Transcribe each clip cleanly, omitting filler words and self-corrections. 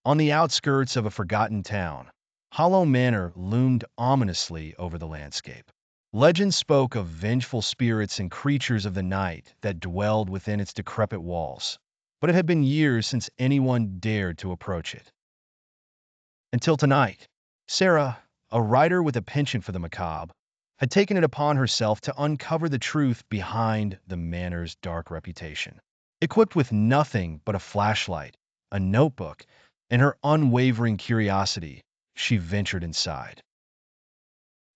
On the outskirts of a forgotten town, Hollow Manor loomed ominously over the landscape. Legends spoke of vengeful spirits and creatures of the night that dwelled within its decrepit walls, but it had been years since anyone dared to approach it. Until tonight, Sarah, a writer with a penchant for the macabre, had taken it upon herself to uncover the truth behind the manor's dark reputation. Equipped with nothing but a flashlight, a notebook, and her unwavering curiosity, she ventured inside.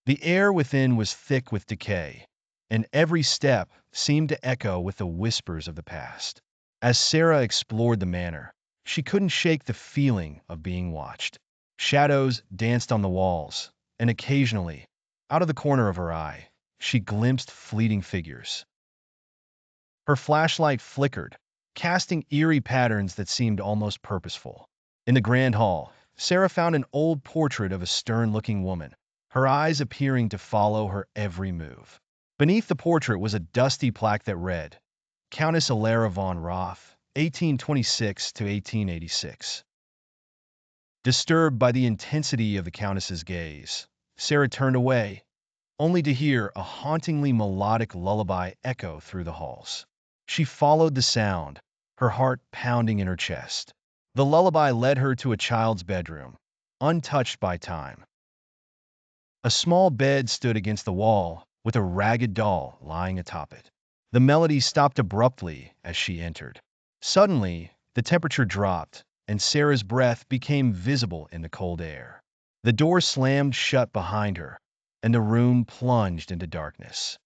The air within was thick with decay, and every step seemed to echo with the whispers of the past. As Sarah explored the manor, she couldn't shake the feeling of being watched. Shadows danced on the walls, and occasionally, out of the corner of her eye, she glimpsed fleeting figures. Her flashlight flickered, casting eerie patterns that seemed almost purposeful. In the grand hall, Sarah found an old portrait of a stern-looking woman, her eyes appearing to follow her every move. Beneath the portrait was a dusty plaque that read, Countess Alara von Roth, 1826 to 1886. Disturbed by the intensity of the Countess's gaze, Sarah turned away, only to hear a hauntingly melodic lullaby echo through the halls. She followed the sound, her heart pounding in her chest. The lullaby led her to a child's bedroom, untouched by time. A small bed stood against the wall, with a ragged doll lying atop it. The melody stopped abruptly as she entered. Suddenly, the temperature dropped, and Sarah's breath became visible in the cold air. The door slammed shut behind her, and the room plunged into darkness.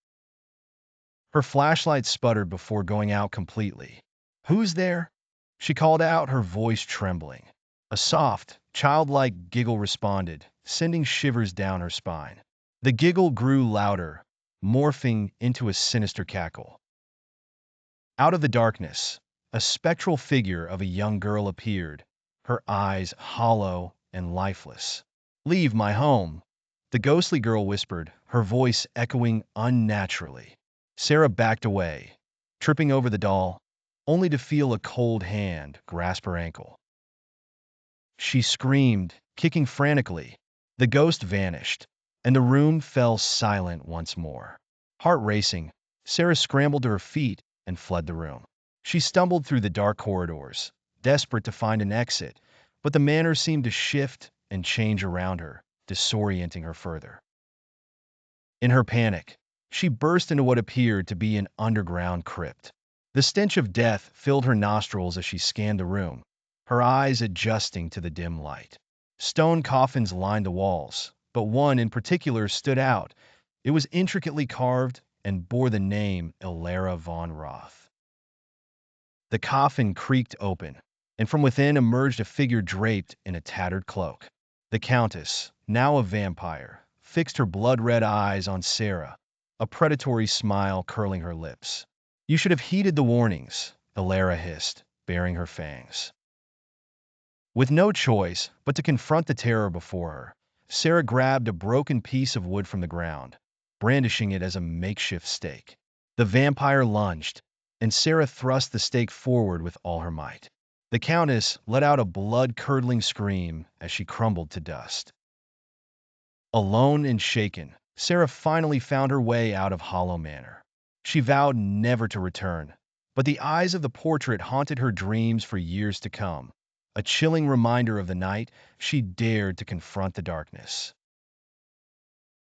Her flashlight sputtered before going out completely. "Who's there?" she called out, her voice trembling. A soft, childlike giggle responded, sending shivers down her spine. The giggle grew louder, morphing into a sinister cackle. Out of the darkness, a spectral figure of a young girl appeared, her eyes hollow and lifeless. "Leave my home," the ghostly girl whispered, her voice echoing unnaturally. Sarah backed away, tripping over the doll, only to feel a cold hand grasp her ankle. She screamed, kicking frantically. The ghost vanished, and the room fell silent once more. Heart racing, Sarah scrambled to her feet and fled the room. She stumbled through the dark corridors, desperate to find an exit, but the manor seemed to shift and change around her, disorienting her further. In her panic, she burst into what appeared to be an underground crypt. The stench of death filled her nostrils as she scanned the room, her eyes adjusting to the dim light. Stone coffins lined the walls, but one in particular stood out. It was intricately carved and bore the name Alara von Roth. The coffin creaked open, and from within emerged a figure draped in a tattered cloak. The Countess, now a vampire, fixed her blood-red eyes on Sarah, a predatory smile curling her lips. "You should have heeded the warnings," Alara hissed, baring her fangs. With no choice but to confront the terror before her, Sarah grabbed a broken piece of wood from the ground, brandishing it as a makeshift stake. The vampire lunged, and Sarah thrust the stake forward with all her might. The Countess let out a blood-curdling scream as she crumbled to dust. Alone and shaken, Sarah finally found her way out of Hollow Manor. She vowed never to return, but the eyes of the portrait haunted her dreams for years to come, a chilling reminder of the night she dared to confront the darkness.